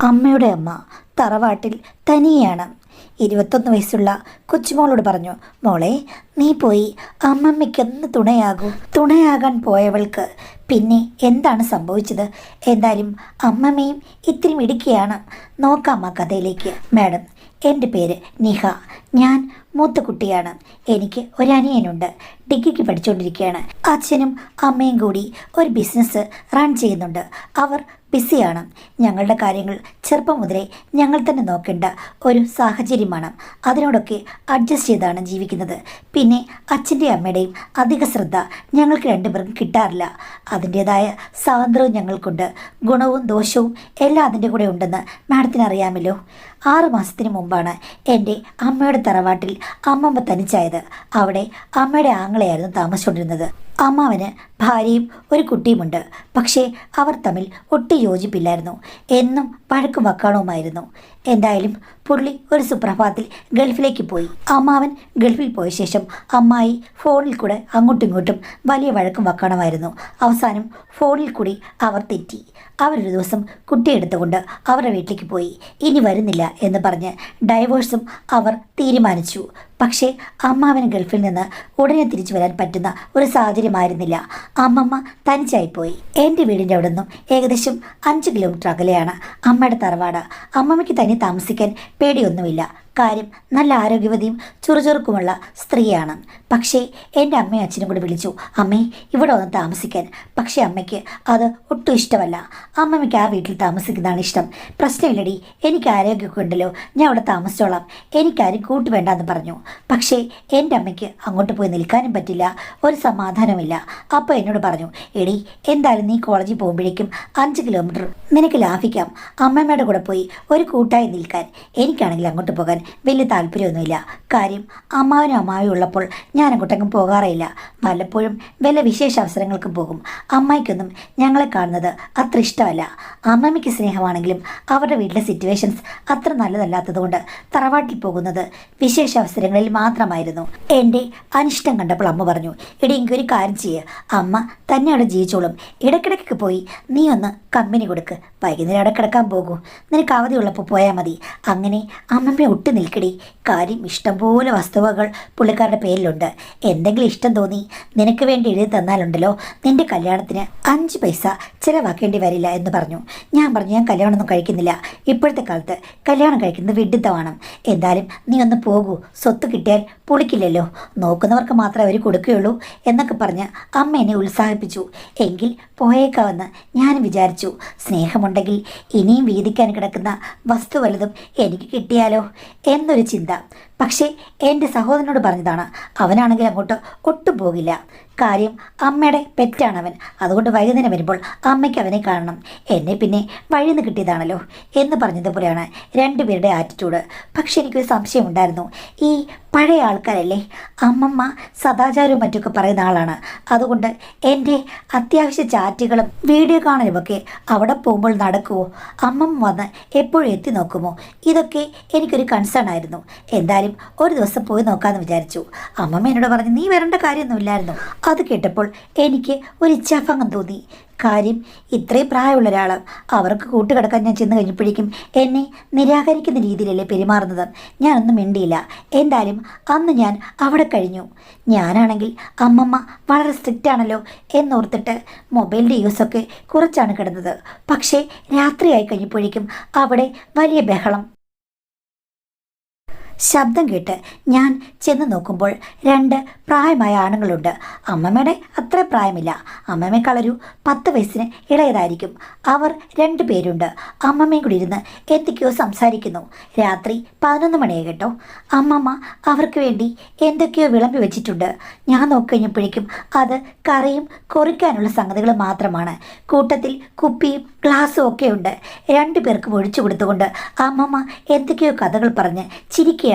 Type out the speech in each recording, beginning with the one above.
അമ്മയുടെ അമ്മ തറവാട്ടിൽ തനിയാണ്. 21 വയസ്സുള്ള കൊച്ചുമോളോട് പറഞ്ഞു, മോളെ നീ പോയി അമ്മമ്മയ്ക്കൊന്ന് തുണയാകാൻ പോയവൾക്ക് പിന്നെ എന്താണ് സംഭവിച്ചത്? എന്തായാലും അമ്മമ്മയും ഇത്തിരി മിടുക്കിയാണ്. നോക്കാം ആ കഥയിലേക്ക്. മാഡം, എൻ്റെ പേര് നിഹ. ഞാൻ മൂത്ത കുട്ടിയാണ്. എനിക്ക് ഒരനിയനുണ്ട്. ഡിഗ്രിക്ക് പഠിച്ചുകൊണ്ടിരിക്കുകയാണ്. അച്ഛനും അമ്മയും കൂടി ഒരു ബിസിനസ് റൺ ചെയ്യുന്നുണ്ട്. അവർ ബിസിയാണ്. ഞങ്ങളുടെ കാര്യങ്ങൾ ചെറുപ്പം മുതലേ ഞങ്ങൾ തന്നെ നോക്കേണ്ട ഒരു സാഹചര്യമാണ്. അതിനോടൊക്കെ അഡ്ജസ്റ്റ് ചെയ്താണ് ജീവിക്കുന്നത്. പിന്നെ അച്ഛൻ്റെയും അമ്മയുടെയും അധിക ശ്രദ്ധ ഞങ്ങൾക്ക് രണ്ടുപേർക്കും കിട്ടാറില്ല. അതിൻ്റേതായ സ്വാതന്ത്ര്യവും ഞങ്ങൾക്കുണ്ട്. ഗുണവും ദോഷവും എല്ലാം അതിൻ്റെ കൂടെ ഉണ്ടെന്ന് മാഡത്തിന് അറിയാമല്ലോ. 6 മാസത്തിന് മുമ്പാണ് എൻ്റെ അമ്മയുടെ തറവാട്ടിൽ അമ്മമ്മ തനിച്ചായത്. അവിടെ അമ്മയുടെ ആങ്ങളെയായിരുന്നു താമസിച്ചുകൊണ്ടിരുന്നത്. അമ്മാവന് ഭാര്യയും ഒരു കുട്ടിയുമുണ്ട്. പക്ഷേ അവർ തമ്മിൽ ഒട്ടും യോജിപ്പില്ലായിരുന്നു. എന്നും വഴക്കും വക്കാണവുമായിരുന്നു. എന്തായാലും പുള്ളി ഒരു സുപ്രഭാതത്തിൽ ഗൾഫിലേക്ക് പോയി. അമ്മാവൻ ഗൾഫിൽ പോയ ശേഷം അമ്മായി ഫോണിൽ കൂടെ അങ്ങോട്ടും ഇങ്ങോട്ടും വലിയ വഴക്കും വക്കാണമായിരുന്നു. അവസാനം ഫോണിൽ കൂടി അവർ തെറ്റി. അവരൊരു ദിവസം കുട്ടിയെടുത്തുകൊണ്ട് അവരുടെ വീട്ടിലേക്ക് പോയി. ഇനി വരുന്നില്ല എന്ന് പറഞ്ഞ് ഡൈവോഴ്സും അവർ തീരുമാനിച്ചു. പക്ഷേ അമ്മാവന് ഗൾഫിൽ നിന്ന് ഉടനെ തിരിച്ചു വരാൻ പറ്റുന്ന ഒരു സാഹചര്യമായിരുന്നില്ല. അമ്മമ്മ തനിച്ചായിപ്പോയി. എൻ്റെ വീടിൻ്റെ അവിടെ നിന്നും ഏകദേശം 5 കിലോമീറ്റർ അകലെയാണ് അമ്മയുടെ തറവാട്. അമ്മമ്മയ്ക്ക് തന്നെ താമസിക്കാൻ പേടിയൊന്നുമില്ല. കാര്യം നല്ല ആരോഗ്യവതിയും ചുറുചുറുക്കുമുള്ള സ്ത്രീയാണ്. പക്ഷേ എൻ്റെ അമ്മയും അച്ഛനും കൂടി വിളിച്ചു, അമ്മേ ഇവിടെ വന്ന് താമസിക്കാൻ. പക്ഷേ അമ്മയ്ക്ക് അത് ഒട്ടും ഇഷ്ടമല്ല. അമ്മമ്മയ്ക്ക് ആ വീട്ടിൽ താമസിക്കുന്നതാണ് ഇഷ്ടം. പ്രശ്നമില്ലടി, എനിക്ക് ആരോഗ്യമൊക്കെ ഉണ്ടല്ലോ, ഞാൻ അവിടെ താമസിച്ചോളാം, എനിക്കാരും കൂട്ട് വേണ്ടെന്ന് പറഞ്ഞു. പക്ഷേ എൻ്റെ അമ്മയ്ക്ക് അങ്ങോട്ട് പോയി നിൽക്കാനും പറ്റില്ല, ഒരു സമാധാനമില്ല. അപ്പോൾ എന്നോട് പറഞ്ഞു, എടി എന്തായാലും നീ കോളേജിൽ പോകുമ്പോഴേക്കും 5 കിലോമീറ്റർ നിനക്ക് ലാഭിക്കാം. അമ്മമ്മയുടെ കൂടെ പോയി ഒരു കൂട്ടായി നിൽക്കാൻ. എനിക്കാണെങ്കിൽ അങ്ങോട്ട് പോകാൻ വലിയ താല്പര്യമൊന്നുമില്ല. കാര്യം അമ്മാവനും അമ്മാവും ഉള്ളപ്പോൾ ഞാൻ അങ്ങോട്ടെങ്കിലും പോകാറില്ല. വല്ലപ്പോഴും വല്ല വിശേഷ അവസരങ്ങൾക്ക് പോകും. അമ്മായിക്കൊന്നും ഞങ്ങളെ കാണുന്നത് അത്ര ഇഷ്ടമല്ല. അമ്മമ്മയ്ക്ക് സ്നേഹമാണെങ്കിലും അവരുടെ വീട്ടിലെ സിറ്റുവേഷൻസ് അത്ര നല്ലതല്ലാത്തതുകൊണ്ട് തറവാട്ടിൽ പോകുന്നത് വിശേഷ അവസരങ്ങളിൽ മാത്രമായിരുന്നു. എൻ്റെ അനിഷ്ടം കണ്ടപ്പോൾ അമ്മ പറഞ്ഞു, എടി എനിക്കൊരു കാര്യം ചെയ്യുക, അമ്മ തന്നെ അവിടെ ജീവിച്ചോളും. ഇടയ്ക്കിടയ്ക്ക് പോയി നീ ഒന്ന് കമ്പനി കൊടുക്ക്. വൈകുന്നേരം അവിടെ കിടക്കാൻ പോകൂ. നിനക്ക് അവധിയുള്ളപ്പോൾ പോയാൽ മതി. അങ്ങനെ അമ്മമ്മ ഒട്ടി നിൽക്കടി. കാര്യം ഇഷ്ടംപോലെ വസ്തുവകൾ പുള്ളിക്കാരുടെ പേരിലുണ്ട്. എന്തെങ്കിലും ഇഷ്ടം തോന്നി നിനക്ക് വേണ്ടി എഴുതി തന്നാലുണ്ടല്ലോ, നിന്റെ കല്യാണത്തിന് 5 പൈസ ചിലവാക്കേണ്ടി വരില്ല എന്ന് പറഞ്ഞു. ഞാൻ കല്യാണമൊന്നും കഴിക്കുന്നില്ല. ഇപ്പോഴത്തെ കാലത്ത് കല്യാണം കഴിക്കുന്നത് വിഡിത്തമാണ്. എന്തായാലും നീ ഒന്ന് പോകൂ, സ്വത്ത് കിട്ടിയാൽ പൊളിക്കില്ലല്ലോ, നോക്കുന്നവർക്ക് മാത്രമേ അവർ കൊടുക്കുകയുള്ളൂ എന്നൊക്കെ പറഞ്ഞ് അമ്മ എന്നെ ഉത്സാഹിപ്പിച്ചു. എങ്കിൽ പോയേക്കാവെന്ന് ഞാൻ വിചാരിച്ചു. സ്നേഹമുണ്ടെങ്കിൽ ഇനിയും വീതിക്കാൻ കിടക്കുന്ന വസ്തു വലുതും എനിക്ക് കിട്ടിയാലോ എന്നൊരു ചിന്ത. പക്ഷേ എൻ്റെ സഹോദരനോട് പറഞ്ഞതാണ്. അവനാണെങ്കിൽ അങ്ങോട്ട് ഒട്ടും പോകില്ല. കാര്യം അമ്മയുടെ പെറ്റാണവൻ. അതുകൊണ്ട് വൈകുന്നേരം വരുമ്പോൾ അമ്മയ്ക്ക് അവനെ കാണണം. എന്നെ പിന്നെ വഴിയിൽ നിന്ന് കിട്ടിയതാണല്ലോ എന്ന് പറഞ്ഞതുപോലെയാണ് രണ്ടുപേരുടെ ആറ്റിറ്റ്യൂഡ്. പക്ഷെ എനിക്കൊരു സംശയമുണ്ടായിരുന്നു. ഈ പഴയ ആൾക്കാരല്ലേ, അമ്മമ്മ സദാചാരവും മറ്റൊക്കെ പറയുന്ന ആളാണ്. അതുകൊണ്ട് എൻ്റെ അത്യാവശ്യ ചാറ്റുകളും വീഡിയോ കാണലുമൊക്കെ അവിടെ പോകുമ്പോൾ നടക്കുമോ? അമ്മമ്മ വന്ന് എപ്പോഴും എത്തി നോക്കുമോ? ഇതൊക്കെ എനിക്കൊരു കൺസേൺ ആയിരുന്നു. എന്തായാലും ഒരു ദിവസം പോയി നോക്കാമെന്ന് വിചാരിച്ചു. അമ്മമ്മ എന്നോട് പറഞ്ഞു, നീ വരേണ്ട കാര്യമൊന്നുമില്ലായിരുന്നു. അത് കേട്ടപ്പോൾ എനിക്ക് ഒരു ഇച്ഛാഭംഗം തോന്നി. കാര്യം ഇത്രയും പ്രായമുള്ള ഒരാൾ, അവർക്ക് കൂട്ടുകിടക്കാൻ ഞാൻ ചെന്ന് കഴിഞ്ഞപ്പോഴേക്കും എന്നെ നിരാകരിക്കുന്ന രീതിയിലല്ലേ പെരുമാറുന്നത്. ഞാനൊന്നും മിണ്ടിയില്ല. എന്തായാലും അന്ന് ഞാൻ അവിടെ കഴിഞ്ഞു. ഞാനാണെങ്കിൽ അമ്മമ്മ വളരെ സ്ട്രിക്റ്റ് ആണല്ലോ എന്നോർത്തിട്ട് മൊബൈലിൻ്റെ യൂസൊക്കെ കുറച്ചാണ് കിടന്നത്. പക്ഷേ രാത്രിയായി കഴിഞ്ഞപ്പോഴേക്കും അവിടെ വലിയ ബഹളം. ശബ്ദം കേട്ട് ഞാൻ ചെന്ന് നോക്കുമ്പോൾ 2 പ്രായമായ ആണുങ്ങളുണ്ട്. അമ്മമ്മയുടെ അത്ര പ്രായമില്ല. അമ്മമ്മയെക്കാളൊരു 10 വയസ്സിന് ഇളയതായിരിക്കും. അവർ 2 പേരുണ്ട്. അമ്മമ്മയും കൂടി ഇരുന്ന് എന്തൊക്കെയോ സംസാരിക്കുന്നു. രാത്രി 11 മണിയായി കേട്ടോ. അമ്മമ്മ അവർക്ക് വേണ്ടി എന്തൊക്കെയോ വിളമ്പി വെച്ചിട്ടുണ്ട്. ഞാൻ നോക്കിക്കഴിഞ്ഞപ്പോഴേക്കും അത് കറിയും കൊറിക്കാനുള്ള സംഗതികൾ മാത്രമാണ്. കൂട്ടത്തിൽ കുപ്പിയും ഗ്ലാസ്സും ഒക്കെ ഉണ്ട്. 2 പേർക്കും ഒഴിച്ചു കൊടുത്തുകൊണ്ട് അമ്മമ്മ എന്തൊക്കെയോ കഥകൾ പറഞ്ഞ് ചിരിക്കുകയാണ്.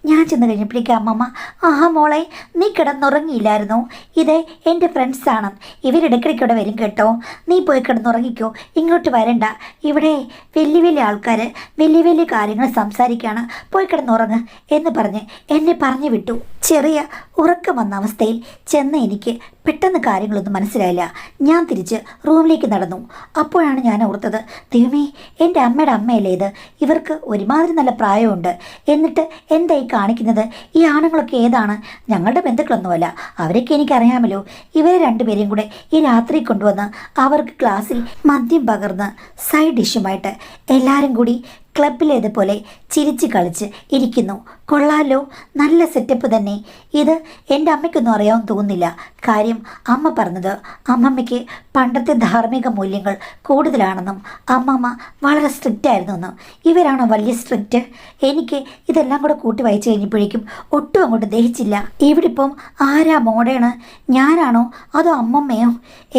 ഞാൻ ചെന്ന് കഴിഞ്ഞപ്പോഴേക്കും അമ്മമ്മ, ആഹാ മോളെ, നീ കിടന്നുറങ്ങിയില്ലായിരുന്നോ? ഇത് എൻ്റെ ഫ്രണ്ട്സാണ്, ഇവരിടയ്ക്കിടയ്ക്ക് ഇവിടെ വരും കേട്ടോ. നീ പോയി കിടന്നുറങ്ങിക്കോ, ഇങ്ങോട്ട് വരണ്ട. ഇവിടെ വലിയ വലിയ ആൾക്കാർ വലിയ വലിയ കാര്യങ്ങൾ സംസാരിക്കുകയാണ്, പോയി കിടന്നുറങ്ങ് എന്ന് പറഞ്ഞ് എന്നെ പറഞ്ഞു വിട്ടു. ചെറിയ ഉറക്കം വന്ന അവസ്ഥയിൽ ചെന്ന് എനിക്ക് പെട്ടെന്ന് കാര്യങ്ങളൊന്നും മനസ്സിലായില്ല. ഞാൻ തിരിച്ച് റൂമിലേക്ക് നടന്നു. അപ്പോഴാണ് ഞാൻ ഓർത്തത്, ദൈവമേ, എൻ്റെ അമ്മയുടെ അമ്മയല്ലേ ഇത്? ഇവർക്ക് ഒരുമാതിരി നല്ല പ്രായമുണ്ട്. എന്നിട്ട് എന്തായി കാണിക്കുന്നത്? ഈ ആണുങ്ങളൊക്കെ ഏതാണ്? ഞങ്ങളുടെ ബന്ധുക്കളൊന്നുമല്ല. അവരൊക്കെ എനിക്കറിയാമല്ലോ. ഇവരെ രണ്ടുപേരെയും കൂടെ ഈ രാത്രി കൊണ്ടുവന്ന് അവർക്ക് ക്ലാസ്സിൽ മദ്യം പകർന്ന് സൈഡ് ഡിഷുമായിട്ട് എല്ലാവരും കൂടി ക്ലബിലേതുപോലെ ചിരിച്ച് കളിച്ച് ഇരിക്കുന്നു. കൊള്ളാലോ, നല്ല സെറ്റപ്പ് തന്നെ. ഇത് എൻ്റെ അമ്മയ്ക്കൊന്നും അറിയാമെന്ന് തോന്നുന്നില്ല. കാര്യം അമ്മ പറഞ്ഞത് അമ്മമ്മയ്ക്ക് പണ്ടത്തെ ധാർമ്മിക മൂല്യങ്ങൾ കൂടുതലാണെന്നും അമ്മമ്മ വളരെ സ്ട്രിക്റ്റ് ആയിരുന്നു എന്നും. ഇവരാണോ വലിയ സ്ട്രിക്റ്റ്? എനിക്ക് ഇതെല്ലാം കൂടെ കൂട്ടി വായിച്ചു കഴിഞ്ഞപ്പോഴേക്കും ഒട്ടും അങ്ങോട്ട് ദഹിച്ചില്ല. ഇവിടെ ഇപ്പം ആരാ മോഡേണ്? ഞാനാണോ അതോ അമ്മമ്മയോ?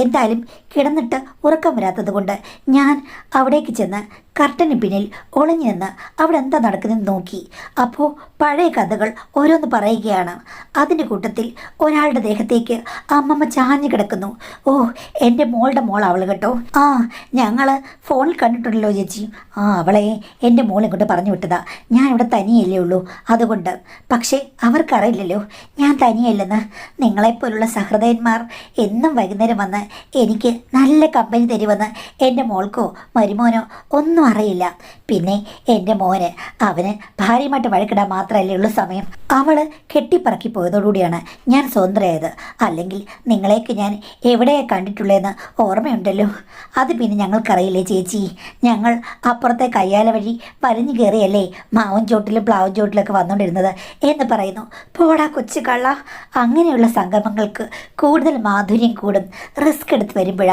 എന്തായാലും കിടന്നിട്ട് ഉറക്കം വരാത്തത് കൊണ്ട് ഞാൻ അവിടേക്ക് ചെന്ന് കർട്ടന് പിന്നിൽ ഒളിഞ്ഞു നിന്ന് അവിടെ എന്താ നടക്കുന്നതെന്ന് നോക്കി. അപ്പോൾ പഴയ കഥകൾ ഓരോന്ന് പറയുകയാണ്. അതിൻ്റെ കൂട്ടത്തിൽ ഒരാളുടെ ദേഹത്തേക്ക് അമ്മമ്മ ചാഞ്ഞു കിടക്കുന്നു. ഓ, എൻ്റെ മോളുടെ മോൾ അവൾ കേട്ടോ. ആ, ഞങ്ങൾ ഫോണിൽ കണ്ടിട്ടുണ്ടല്ലോ ചേച്ചി. ആ, അവളെ എൻ്റെ മോൾ ഇങ്ങോട്ട് പറഞ്ഞു വിട്ടതാ. ഞാൻ ഇവിടെ തനിയല്ലേ ഉള്ളൂ, അതുകൊണ്ട്. പക്ഷേ അവർക്കറിയില്ലല്ലോ ഞാൻ തനിയല്ലെന്ന്. നിങ്ങളെപ്പോലുള്ള സഹൃദയന്മാർ എന്നും വൈകുന്നേരം വന്ന് എനിക്ക് നല്ല കമ്പനി തരുമെന്ന് എൻ്റെ മോൾക്കോ മരുമോനോ ഒന്നും അറിയില്ല. പിന്നെ എൻ്റെ മോന്, അവന് ഭാര്യയുമായിട്ട് വഴക്കിടാൻ മാത്രമല്ലേ ഉള്ളൂ സമയം. അവൾ കെട്ടിപ്പറക്കി പോയതോടുകൂടിയാണ് ഞാൻ സ്വതന്ത്രയായത്. അല്ലെങ്കിൽ നിങ്ങളെയൊക്കെ ഞാൻ എവിടെയാണ് കണ്ടിട്ടുള്ളതെന്ന് ഓർമ്മയുണ്ടല്ലോ. അത് പിന്നെ ഞങ്ങൾക്കറിയില്ലേ ചേച്ചി? ഞങ്ങൾ അപ്പുറത്തെ കയ്യാല വഴി വലിഞ്ഞു കയറിയല്ലേ മാവും ചോട്ടിലും പ്ലാവും ചോട്ടിലൊക്കെ വന്നുകൊണ്ടിരുന്നത് എന്ന് പറയുന്നു. പോടാ കൊച്ചു കള്ള. അങ്ങനെയുള്ള സംഗമങ്ങൾക്ക് കൂടുതൽ മാധുര്യം കൂടും റിസ്ക് എടുത്ത് വരുമ്പോഴാണ്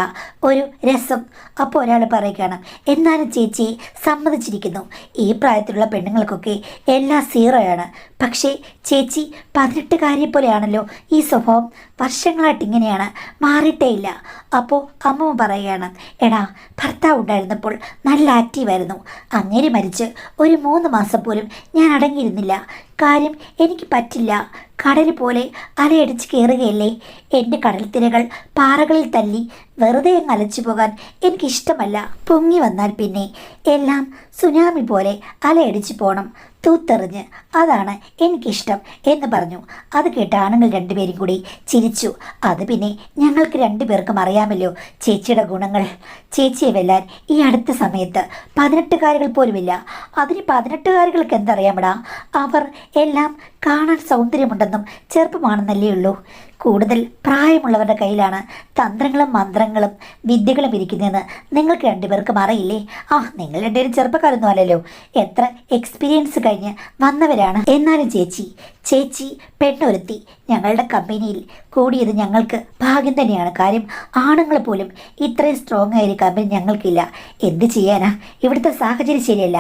ഒരു രസം. അപ്പോൾ ഒരാൾ പറയുകയാണ്, എന്നാലും ചേച്ചി സമ്മതിച്ചിരിക്കുന്നു, ഈ പ്രായത്തിലുള്ള പെണ്ണുങ്ങൾക്കൊക്കെ എല്ലാം സീറോയാണ്. പക്ഷേ ചേച്ചി 18കാരിയെ പോലെയാണല്ലോ ഈ സ്വഭാവം. വർഷങ്ങളായിട്ട് ഇങ്ങനെയാണ്, മാറിയിട്ടേ ഇല്ല. അപ്പോൾ അമ്മ പറയുകയാണ്, എടാ, ഭർത്താവ് ഉണ്ടായിരുന്നപ്പോൾ നല്ല ആക്റ്റീവായിരുന്നു. അങ്ങേര് മരിച്ച് ഒരു 3 മാസം പോലും ഞാൻ അടങ്ങിയിരുന്നില്ല. കാര്യം എനിക്ക് പറ്റില്ല. കടൽ പോലെ അലയടിച്ച് കയറുകയല്ലേ. എൻ്റെ കടൽ തിരകൾ പാറകളിൽ തല്ലി വെറുതെ അങ്ങ് അലച്ചു പോകാൻ എനിക്കിഷ്ടമല്ല. പൊങ്ങി വന്നാൽ പിന്നെ എല്ലാം സുനാമി പോലെ അലയടിച്ച് പോകണം, തൂത്തെറിഞ്ഞ്. അതാണ് എനിക്കിഷ്ടം എന്ന് പറഞ്ഞു. അത് കേട്ട ആണുങ്ങൾ രണ്ടുപേരും കൂടി ചിരിച്ചു. അത് പിന്നെ ഞങ്ങൾക്ക് രണ്ടുപേർക്കും അറിയാമല്ലോ ചേച്ചിയുടെ ഗുണങ്ങൾ. ചേച്ചിയെ വെല്ലാൻ ഈ അടുത്ത സമയത്ത് 18കാരികൾ പോലുമില്ല. അതിന് 18കാരികൾക്ക് എന്തറിയാമടാ? അവർ എല്ലാം കാണാൻ സൗന്ദര്യമുണ്ടെന്നും ചെറുപ്പമാണെന്നല്ലേ ഉള്ളൂ. കൂടുതൽ പ്രായമുള്ളവരുടെ കയ്യിലാണ് തന്ത്രങ്ങളും മന്ത്രങ്ങളും വിദ്യകളും ഇരിക്കുന്നതെന്ന് നിങ്ങൾക്ക് രണ്ടുപേർക്കും അറിയില്ലേ? ആ, നിങ്ങൾ രണ്ടുപേരും ചെറുപ്പക്കാരൊന്നും അല്ലല്ലോ, എത്ര എക്സ്പീരിയൻസ് കഴിഞ്ഞ് വന്നവരാണ്. എന്നാലും ചേച്ചി പെണ്ണൊരുത്തി ഞങ്ങളുടെ കമ്പനിയിൽ കൂടിയത് ഞങ്ങൾക്ക് ഭാഗ്യം തന്നെയാണ്. കാര്യം ആണുങ്ങൾ പോലും ഇത്രയും സ്ട്രോങ് ആയൊരു കമ്പനി ഞങ്ങൾക്കില്ല. എന്ത് ചെയ്യാനാ, ഇവിടുത്തെ സാഹചര്യം ശരിയല്ല.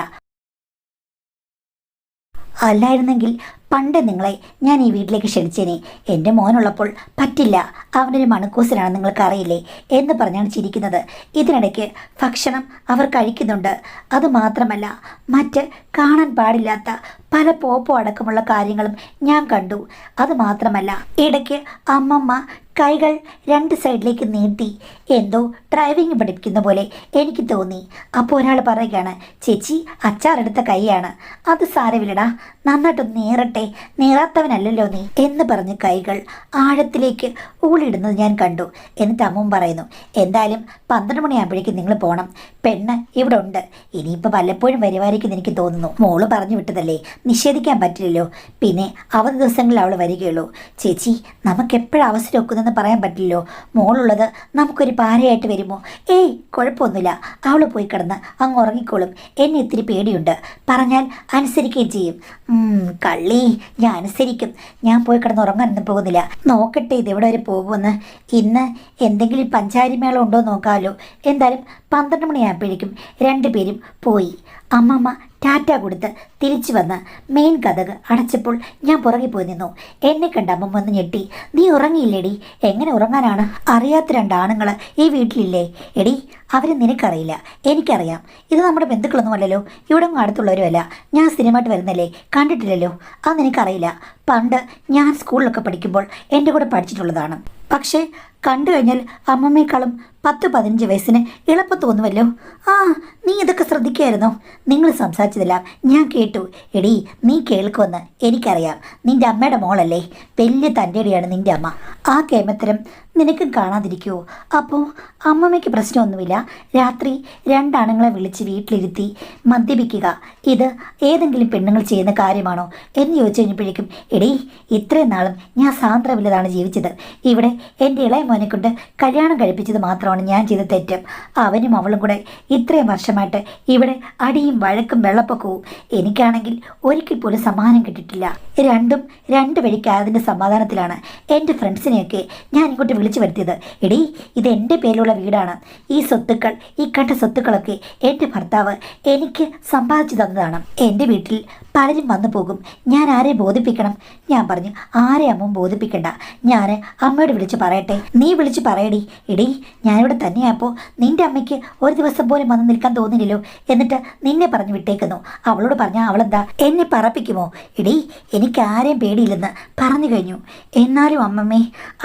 അല്ലായിരുന്നെങ്കിൽ പണ്ട് നിങ്ങളെ ഞാൻ ഈ വീട്ടിലേക്ക് ക്ഷണിച്ചേനെ. എൻ്റെ മോനുള്ളപ്പോൾ പറ്റില്ല, അവനൊരു മണക്കൂസനാണ്, നിങ്ങൾക്ക് അറിയില്ലേ എന്ന് പറഞ്ഞാണ് ചിരിക്കുന്നത്. ഇതിനിടയ്ക്ക് ഭക്ഷണം അവർ കഴിക്കുന്നുണ്ട്. അതുമാത്രമല്ല, മറ്റ് കാണാൻ പാടില്ലാത്ത പല പോപ്പോ അടക്കമുള്ള കാര്യങ്ങളും ഞാൻ കണ്ടു. അതുമാത്രമല്ല, ഇടയ്ക്ക് അമ്മമ്മ കൈകൾ 2 സൈഡിലേക്ക് നീട്ടി എന്തോ ഡ്രൈവിംഗ് പഠിപ്പിക്കുന്ന പോലെ എനിക്ക് തോന്നി. അപ്പോൾ ഒരാൾ പറയുകയാണ്, ചേച്ചി അച്ചാറെടുത്ത കൈയാണ്. അത് സാരമില്ലടാ, നന്നായിട്ടൊന്ന് നീറട്ടെ, നീറാത്തവനല്ലല്ലോ നീ എന്ന് പറഞ്ഞ് കൈകൾ ആഴത്തിലേക്ക് ഊളിടുന്നത് ഞാൻ കണ്ടു. എന്നിട്ട് അമ്മ പറയുന്നു, എന്തായാലും 12 മണിയാകുമ്പോഴേക്കും നിങ്ങൾ പോകണം. പെണ്ണ് ഇവിടെ ഉണ്ട്. ഇനിയിപ്പോൾ വല്ലപ്പോഴും വരുമായിരിക്കും എനിക്ക് തോന്നുന്നു. മോള് പറഞ്ഞു വിട്ടതല്ലേ, നിഷേധിക്കാൻ പറ്റില്ലല്ലോ. പിന്നെ അവധി ദിവസങ്ങളിൽ അവൾ വരികയുള്ളൂ. ചേച്ചി, നമുക്കെപ്പോഴും അവസരം ഒക്കുന്നതെന്ന് പറയാൻ പറ്റില്ലല്ലോ. മോളുള്ളത് നമുക്കൊരു പാരയായിട്ട് വരുമോ? ഏയ്, കുഴപ്പമൊന്നുമില്ല, അവൾ പോയി കിടന്ന് അങ്ങ് ഉറങ്ങിക്കോളും. എന്നെ ഇത്തിരി പേടിയുണ്ട്, പറഞ്ഞാൽ അനുസരിക്കുകയും ചെയ്യും. കള്ളി, ഞാൻ അനുസരിക്കും. ഞാൻ പോയി കിടന്ന് ഉറങ്ങാനൊന്നും പോകുന്നില്ല. നോക്കട്ടെ ഇതെവിടെ വരെ പോകുമെന്ന്. ഇന്ന് എന്തെങ്കിലും പഞ്ചാരിമേളം ഉണ്ടോ നോക്കാമല്ലോ. എന്തായാലും 12 മണിയാകുമ്പോഴേക്കും രണ്ടുപേരും പോയി. അമ്മമ്മ ടാറ്റ കൊടുത്ത് തിരിച്ചു വന്ന് മെയിൻ കഥക് അടച്ചപ്പോൾ ഞാൻ പുറകെ പോയി നിന്നു. എന്നെ കണ്ട അമ്മമ്മ ഒന്ന് ഞെട്ടി. നീ ഉറങ്ങിയില്ലേടി? എങ്ങനെ ഉറങ്ങാനാണ്? അറിയാത്ത 2 ആണുങ്ങൾ ഈ വീട്ടിലില്ലേ? എടി, അവർ നിനക്കറിയില്ല, എനിക്കറിയാം. ഇത് നമ്മുടെ ബന്ധുക്കളൊന്നും അല്ലല്ലോ, ഇവിടെ അടുത്തുള്ളവരുമല്ല. ഞാൻ സ്ഥിരമായിട്ട് വരുന്നല്ലേ, കണ്ടിട്ടില്ലല്ലോ. അത് നിനക്കറിയില്ല. പണ്ട് ഞാൻ സ്കൂളിലൊക്കെ പഠിക്കുമ്പോൾ എൻ്റെ കൂടെ പഠിച്ചിട്ടുള്ളതാണ്. പക്ഷേ കണ്ടു കഴിഞ്ഞാൽ അമ്മമ്മയെക്കാളും 10-15 വയസ്സിന് എളുപ്പം തോന്നുമല്ലോ. ആ, നീ ഇതൊക്കെ ശ്രദ്ധിക്കുമായിരുന്നോ? നിങ്ങൾ സംസാരിച്ചതെല്ലാം ഞാൻ കേട്ടു. എടീ, നീ കേൾക്കുമെന്ന് എനിക്കറിയാം. നിന്റെ അമ്മയുടെ മോളല്ലേ? വലിയ തൻ്റെടിയാണ് നിന്റെ അമ്മ. ആ കേമത്തരം നിനക്കും കാണാതിരിക്കുമോ? അപ്പോൾ അമ്മമ്മയ്ക്ക് പ്രശ്നമൊന്നുമില്ല. രാത്രി 2 ആണുങ്ങളെ വിളിച്ച് വീട്ടിലിരുത്തി മദ്യപിക്കുക ഇത് ഏതെങ്കിലും പെണ്ണുങ്ങൾ ചെയ്യുന്ന കാര്യമാണോ എന്ന് ചോദിച്ചു കഴിഞ്ഞപ്പോഴേക്കും, എടീ, ഇത്രയും നാളും ഞാൻ സാന്ദ്രമില്ലതാണ് ജീവിച്ചത്. ഇവിടെ എൻ്റെ ഇളയ മോനെ കൊണ്ട് കല്യാണം കഴിപ്പിച്ചത് മാത്രമാണ് ഞാൻ ചെയ്ത തെറ്റ്. അവനും അവളും കൂടെ ഇത്രയും വർഷമായിട്ട് ഇവിടെ അടിയും വഴക്കും വെള്ളപ്പൊക്കവും. എനിക്കാണെങ്കിൽ ഒരിക്കൽ പോലും സമ്മാനം കിട്ടിയിട്ടില്ല. രണ്ടും 2 വഴിക്കായതിൻ്റെ സമാധാനത്തിലാണ് എൻ്റെ ഫ്രണ്ട്സിനെയൊക്കെ ഞാൻ ഇങ്ങോട്ട് വിളിച്ചു വരുത്തിയത്. എടീ, ഇത് എൻ്റെ പേരിലുള്ള വീടാണ്. ഈ സ്വത്തുക്കൾ, ഈ കണ്ട സ്വത്തുക്കളൊക്കെ എൻ്റെ ഭർത്താവ് എനിക്ക് സമ്പാദിച്ചു തന്നതാണ്. എൻ്റെ വീട്ടിൽ പലരും വന്നു പോകും. ഞാൻ ആരെ ബോധിപ്പിക്കണം? ഞാൻ പറഞ്ഞു, ആരെ അമ്മ ബോധിപ്പിക്കണ്ട, ഞാൻ അമ്മയോട് വിളിച്ച് പറയട്ടെ. നീ വിളിച്ച് പറയടി. എടീ, ഞാനിവിടെ തന്നെയായപ്പോൾ നിൻ്റെ അമ്മയ്ക്ക് ഒരു ദിവസം പോലും വന്ന് നിൽക്കാൻ തോന്നില്ലല്ലോ. എന്നിട്ട് നിന്നെ പറഞ്ഞു വിട്ടേക്കുന്നു. അവളോട് പറഞ്ഞാൽ അവളെന്താ എന്നെ പറപ്പിക്കുമോ? എടീ, എനിക്ക് ആരെയും പേടിയില്ലെന്ന് പറഞ്ഞു കഴിഞ്ഞു. എന്നാലും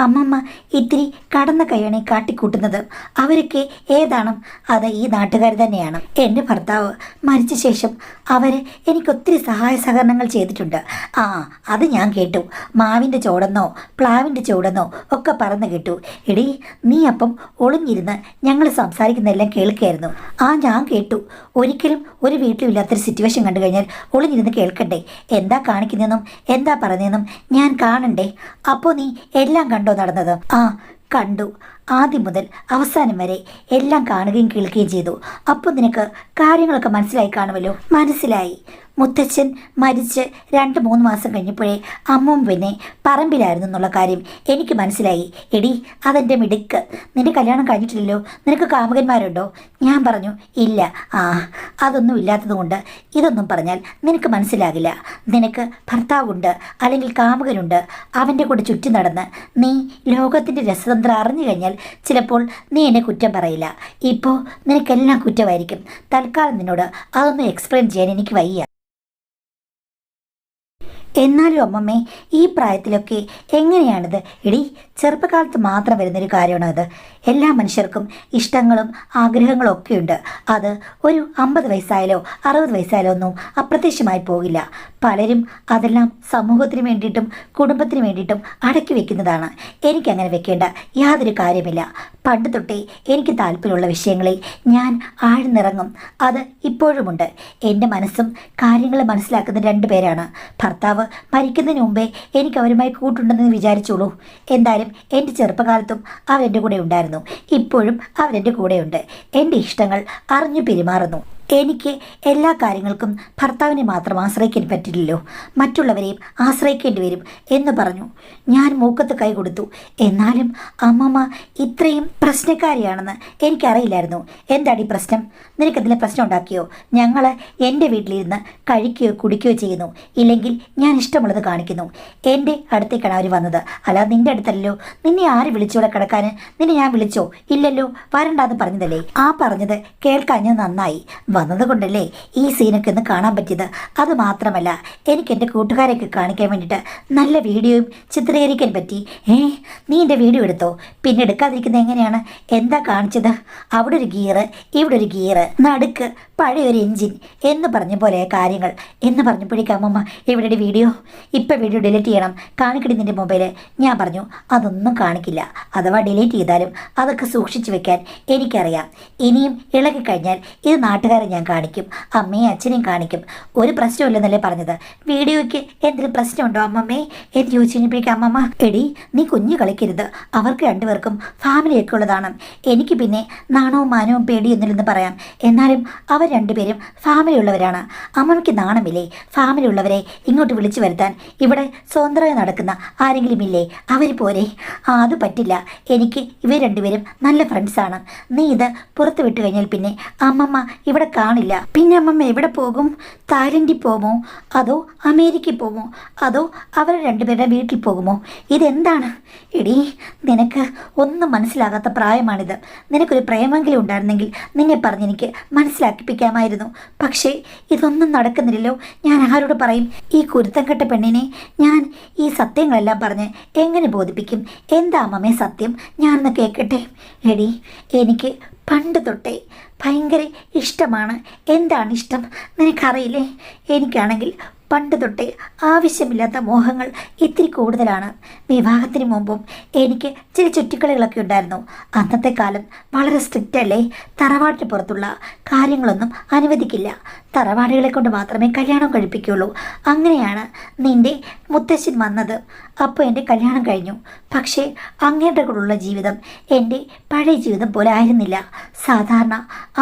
അമ്മമ്മ ഇത്തിരി കടന്ന കൈയാണ് കാട്ടിക്കൂട്ടുന്നത്. അവരൊക്കെ ഏതാണ്? അത് ഈ നാട്ടുകാർ തന്നെയാണ്. എൻ്റെ ഭർത്താവ് മരിച്ച ശേഷം അവർ എനിക്കൊത്തിരി സഹായ സഹകരണങ്ങൾ ചെയ്തിട്ടുണ്ട്. ആ, അത് ഞാൻ കേട്ടു. മാവിൻ്റെ ചോടെന്നോ പ്ലാവിൻ്റെ ചോടെന്നോ ഒക്കെ പറന്ന് കേട്ടു. എടീ, നീ അപ്പം ഒളിഞ്ഞിരുന്ന് ഞങ്ങൾ സംസാരിക്കുന്നതെല്ലാം കേൾക്കുകയായിരുന്നു. ആ, ഞാൻ കേട്ടു. ഒരിക്കലും ഒരു വീട്ടിലും ഇല്ലാത്തൊരു സിറ്റുവേഷൻ കണ്ടു കഴിഞ്ഞാൽ ഒളിഞ്ഞിരുന്ന് കേൾക്കണ്ടേ? എന്താ കാണിക്കുന്നതെന്നും എന്താ പറയുന്നതെന്നും ഞാൻ കാണണ്ടേ? അപ്പോൾ നീ എല്ലാം കണ്ടോ നടന്നത്? ആ, കണ്ടു. ആദ്യം മുതൽ അവസാനം വരെ എല്ലാം കാണുകയും കേൾക്കുകയും ചെയ്തു. അപ്പോൾ നിനക്ക് കാര്യങ്ങളൊക്കെ മനസ്സിലായി കാണുമല്ലോ. മനസ്സിലായി. മുത്തച്ഛൻ മരിച്ച് 2-3 മാസം കഴിഞ്ഞപ്പോഴേ അമ്മവും പിന്നെ പറമ്പിലായിരുന്നു എന്നുള്ള കാര്യം എനിക്ക് മനസ്സിലായി. എടി, അതെൻ്റെ മിടുക്ക്. നിന്റെ കല്യാണം കഴിഞ്ഞിട്ടില്ലല്ലോ. നിനക്ക് കാമുകന്മാരുണ്ടോ? ഞാൻ പറഞ്ഞു, ഇല്ല. ആ, അതൊന്നും ഇല്ലാത്തതുകൊണ്ട് ഇതൊന്നും പറഞ്ഞാൽ നിനക്ക് മനസ്സിലാകില്ല. നിനക്ക് ഭർത്താവുണ്ട്, അല്ലെങ്കിൽ കാമുകനുണ്ട്. അവൻ്റെ കൂടെ ചുറ്റി നടന്ന് നീ ലോകത്തിൻ്റെ രസതന്ത്രം അറിഞ്ഞു കഴിഞ്ഞാൽ ചിലപ്പോൾ നീ എന്നെ കുറ്റം പറയില്ല. ഇപ്പോൾ നിനക്കെല്ലാം കുറ്റമായിരിക്കും. തൽക്കാലം നിന്നോട് അതൊന്നും എക്സ്പ്ലെയിൻ ചെയ്യാൻ എനിക്ക് വയ്യ. എന്നാലും അമ്മമ്മേ, ഈ പ്രായത്തിലൊക്കെ എങ്ങനെയാണിത്? എടി, ചെറുപ്പകാലത്ത് മാത്രം വരുന്നൊരു കാര്യമാണോ അത്? എല്ലാ മനുഷ്യർക്കും ഇഷ്ടങ്ങളും ആഗ്രഹങ്ങളും ഒക്കെ ഉണ്ട്. അത് ഒരു 50 വയസ്സായാലോ 60 വയസ്സായാലോ ഒന്നും അപ്രത്യക്ഷമായി പോകില്ല. പലരും അതെല്ലാം സമൂഹത്തിന് വേണ്ടിയിട്ടും കുടുംബത്തിന് വേണ്ടിയിട്ടും അടക്കി വെക്കുന്നതാണ്. എനിക്കങ്ങനെ വെക്കേണ്ട യാതൊരു കാര്യമില്ല. പണ്ട് തൊട്ടേ എനിക്ക് താല്പര്യമുള്ള വിഷയങ്ങളിൽ ഞാൻ ആഴ്ന്നിറങ്ങും. അത് ഇപ്പോഴുമുണ്ട്. എൻ്റെ മനസ്സും കാര്യങ്ങൾ മനസ്സിലാക്കുന്ന 2 പേരാണ്. ഭർത്താവ് മരിക്കുന്നതിന് മുമ്പേ എനിക്ക് അവരുമായി കൂട്ടുണ്ടെന്ന് വിചാരിച്ചോളൂ. എന്തായാലും എൻ്റെ ചെറുപ്പകാലത്തും അവരെൻ്റെ കൂടെ ഉണ്ടായിരുന്നു. ഇപ്പോഴും അവരെൻ്റെ കൂടെയുണ്ട്. എൻ്റെ ഇഷ്ടങ്ങൾ അറിഞ്ഞു പെരുമാറുന്നു. എനിക്ക് എല്ലാ കാര്യങ്ങൾക്കും ഭർത്താവിനെ മാത്രം ആശ്രയിക്കാൻ പറ്റില്ലല്ലോ, മറ്റുള്ളവരെയും ആശ്രയിക്കേണ്ടി വരും എന്ന് പറഞ്ഞു. ഞാൻ മൂക്കത്ത് കൈ കൊടുത്തു. എന്നാലും അമ്മമ്മ ഇത്രയും പ്രശ്നക്കാരിയാണെന്ന് എനിക്കറിയില്ലായിരുന്നു. എന്താടി പ്രശ്നം? നിനക്കെന്തെങ്കിലും പ്രശ്നം ഉണ്ടാക്കിയോ? ഞങ്ങൾ എൻ്റെ വീട്ടിലിരുന്ന് കഴിക്കുകയോ കുടിക്കുകയോ ചെയ്യുന്നു, ഇല്ലെങ്കിൽ ഞാൻ ഇഷ്ടമുള്ളത് കാണിക്കുന്നു. എൻ്റെ അടുത്തേക്കാണ് അവർ വന്നത്, അല്ലാതെ നിൻ്റെ അടുത്തല്ലോ. നിന്നെ ആര് വിളിച്ചോടെ കിടക്കാൻ? നിന്നെ ഞാൻ വിളിച്ചോ? ഇല്ലല്ലോ, വരണ്ടാന്ന് പറഞ്ഞതല്ലേ. ആ പറഞ്ഞത് കേൾക്കാഞ്ഞത് നന്നായി. വന്നതുകൊണ്ടല്ലേ ഈ സീനൊക്കെ ഒന്ന് കാണാൻ പറ്റിയത്. അതുമാത്രമല്ല, എനിക്ക് എൻ്റെ കൂട്ടുകാരെയൊക്കെ കാണിക്കാൻ വേണ്ടിയിട്ട് നല്ല വീഡിയോയും ചിത്രീകരിക്കാൻ പറ്റി. നീ എൻ്റെ വീഡിയോ എടുത്തോ? പിന്നെ എടുക്കാതിരിക്കുന്നത് എങ്ങനെയാണ്? എന്താ കാണിച്ചത്? അവിടെ ഒരു ഗിയറ്, ഇവിടെ ഒരു ഗിയറ്, നടുക്ക് പഴയൊരു എൻജിൻ എന്ന് പറഞ്ഞ പോലെ കാര്യങ്ങൾ എന്ന് പറഞ്ഞപ്പോഴേക്കും അമ്മമ്മ, ഇവിടെ വീഡിയോ, ഇപ്പം വീഡിയോ ഡിലീറ്റ് ചെയ്യണം, കാണിക്കടി നിൻ്റെ മൊബൈല്. ഞാൻ പറഞ്ഞു, അതൊന്നും കാണിക്കില്ല. അഥവാ ഡിലീറ്റ് ചെയ്താലും അതൊക്കെ സൂക്ഷിച്ചു വെക്കാൻ എനിക്കറിയാം. ഇനിയും ഇളകിക്കഴിഞ്ഞാൽ ഇത് നാട്ടുകാരെ ഞാൻ കാണിക്കും, അമ്മയും അച്ഛനെയും കാണിക്കും. ഒരു പ്രശ്നമില്ലെന്നല്ലേ പറഞ്ഞത്? വീഡിയോയ്ക്ക് എന്തെങ്കിലും പ്രശ്നമുണ്ടോ അമ്മമ്മേ എന്ന് ചോദിച്ചു കഴിഞ്ഞപ്പോഴേക്കും അമ്മമ്മ, എടി, നീ കുഞ്ഞു കളിക്കരുത്. അവർക്ക് 2 പേർക്കും ഫാമിലിയൊക്കെ ഉള്ളതാണ്. എനിക്ക് പിന്നെ നാണവും മാനവും പേടിയൊന്നുമില്ലെന്ന് പറയാം. എന്നാലും അവർ 2 പേരും ഫാമിലി ഉള്ളവരാണ്. അമ്മമ്മയ്ക്ക് നാണമില്ലേ ഫാമിലി ഉള്ളവരെ ഇങ്ങോട്ട് വിളിച്ചു വരുത്താൻ? ഇവിടെ സ്വതന്ത്രമായി നടക്കുന്ന ആരെങ്കിലും ഇല്ലേ? അവർ പോരെ? അത് പറ്റില്ല. എനിക്ക് ഇവർ 2 പേരും നല്ല ഫ്രണ്ട്സാണ്. നീ ഇത് പുറത്ത് വിട്ടു കഴിഞ്ഞാൽ പിന്നെ അമ്മമ്മ ഇവിടെ കാണില്ല. പിന്നെ അമ്മമ്മ എവിടെ പോകും? തായ്ലൻഡിൽ പോകുമോ? അതോ അമേരിക്കയിൽ പോകുമോ? അതോ അവർ 2 പേരുടെ വീട്ടിൽ പോകുമോ? ഇതെന്താണ്? എടീ, നിനക്ക് ഒന്നും മനസ്സിലാകാത്ത പ്രായമാണിത്. നിനക്കൊരു പ്രേമെങ്കിലും ഉണ്ടായിരുന്നെങ്കിൽ നിന്നെ പറഞ്ഞ് എനിക്ക് മനസ്സിലാക്കിപ്പിക്കും സന്തോഷിപ്പിക്കാമായിരുന്നു. പക്ഷേ ഇതൊന്നും നടക്കുന്നില്ലല്ലോ. ഞാൻ ആരോട് പറയും? ഈ കുരുത്തം കെട്ട പെണ്ണിനെ ഞാൻ ഈ സത്യങ്ങളെല്ലാം പറഞ്ഞ് എങ്ങനെ ബോധിപ്പിക്കും? എന്താ അമ്മമ്മേ സത്യം? ഞാനൊന്ന് കേൾക്കട്ടെ. എടി, എനിക്ക് പണ്ട് തൊട്ടേ ഭയങ്കര ഇഷ്ടമാണ്. എന്താണ് ഇഷ്ടം നിനക്കറിയില്ലേ? എനിക്കാണെങ്കിൽ പണ്ട് തൊട്ടേ ആവശ്യമില്ലാത്ത മോഹങ്ങൾ ഇത്തിരി കൂടുതലാണ്. വിവാഹത്തിന് മുമ്പും എനിക്ക് ചില ചുറ്റിക്കളികളൊക്കെ ഉണ്ടായിരുന്നു. അന്നത്തെ കാലം വളരെ സ്ട്രിക്റ്റ് അല്ലേ? തറവാട്ടിന് പുറത്തുള്ള കാര്യങ്ങളൊന്നും അനുവദിക്കില്ല. തറവാടുകളെ കൊണ്ട് മാത്രമേ കല്യാണം കഴിപ്പിക്കുകയുള്ളൂ. അങ്ങനെയാണ് നിൻ്റെ മുത്തശ്ശൻ വന്നത്. അപ്പോൾ എൻ്റെ കല്യാണം കഴിഞ്ഞു. പക്ഷേ അങ്ങയുടെ കൂടെയുള്ള ജീവിതം എൻ്റെ പഴയ ജീവിതം പോലെ ആയിരുന്നില്ല. സാധാരണ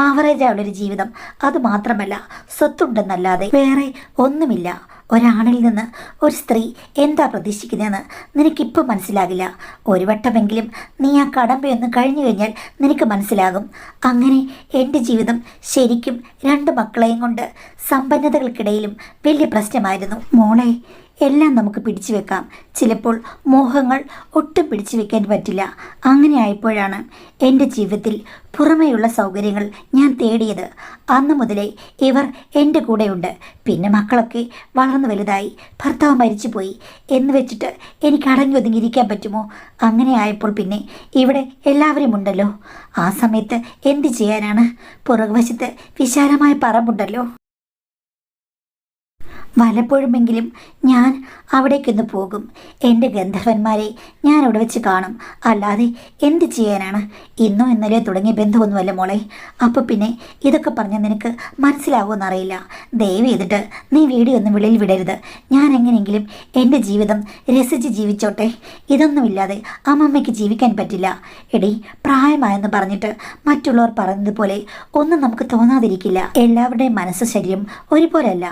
ആവറേജായുള്ളൊരു ജീവിതം. അതുമാത്രമല്ല, സ്വത്തുണ്ടെന്നല്ലാതെ വേറെ ഒന്നുമില്ല. ഒരാണിൽ നിന്ന് ഒരു സ്ത്രീ എന്താ പ്രതീക്ഷിക്കുന്നതെന്ന് നിനക്കിപ്പോൾ മനസ്സിലാകില്ല. ഒരു വട്ടമെങ്കിലും നീ ആ കടമ്പയൊന്ന് കഴിഞ്ഞു കഴിഞ്ഞാൽ നിനക്ക് മനസ്സിലാകും. അങ്ങനെ എൻ്റെ ജീവിതം ശരിക്കും 2 മക്കളെയും കൊണ്ട് സമ്പന്നതകൾക്കിടയിലും വലിയ പ്രശ്നമായിരുന്നു. മോളെ, എല്ലാം നമുക്ക് പിടിച്ചു വെക്കാം. ചിലപ്പോൾ മോഹങ്ങൾ ഒട്ടും പിടിച്ചു വെക്കാൻ പറ്റില്ല. അങ്ങനെ ആയപ്പോഴാണ് എൻ്റെ ജീവിതത്തിൽ പുറമേയുള്ള സൗകര്യങ്ങൾ ഞാൻ തേടിയത്. അന്ന് മുതലേ ഇവർ എൻ്റെ കൂടെയുണ്ട്. പിന്നെ മക്കളൊക്കെ വളർന്നു വലുതായി, ഭർത്താവ് മരിച്ചുപോയി എന്ന് വെച്ചിട്ട് എനിക്ക് അടങ്ങി ഒതുങ്ങിയിരിക്കാൻ പറ്റുമോ? അങ്ങനെ ആയപ്പോൾ പിന്നെ ഇവിടെ എല്ലാവരും ഉണ്ടല്ലോ. ആ സമയത്ത് എന്ത് ചെയ്യാനാണ്? പുറകുവശത്ത് വിശാലമായ പറമ്പുണ്ടല്ലോ. വല്ലപ്പോഴുമെങ്കിലും ഞാൻ അവിടേക്കൊന്ന് പോകും. എൻ്റെ ഗന്ധർവന്മാരെ ഞാൻ അവിടെ വെച്ച് കാണും. അല്ലാതെ എന്ത് ചെയ്യാനാണ്? ഇന്നോ ഇന്നലെയോ തുടങ്ങിയ ബന്ധമൊന്നുമല്ല മോളെ. അപ്പോൾ പിന്നെ ഇതൊക്കെ പറഞ്ഞാൽ നിനക്ക് മനസ്സിലാവുമെന്നറിയില്ല. ദയവ് ചെയ്തിട്ട് നീ വീഡിയോ ഒന്നും വെളിയിൽ വിടരുത്. ഞാൻ എങ്ങനെയെങ്കിലും എൻ്റെ ജീവിതം രസിച്ച് ജീവിച്ചോട്ടെ. ഇതൊന്നുമില്ലാതെ അമ്മമ്മയ്ക്ക് ജീവിക്കാൻ പറ്റില്ല. എടി, പ്രായമായെന്ന് പറഞ്ഞിട്ട് മറ്റുള്ളവർ പറയുന്നതുപോലെ ഒന്നും നമുക്ക് തോന്നാതിരിക്കില്ല. എല്ലാവരുടെയും മനസ്സ് ശരീരം ഒരുപോലെയല്ല.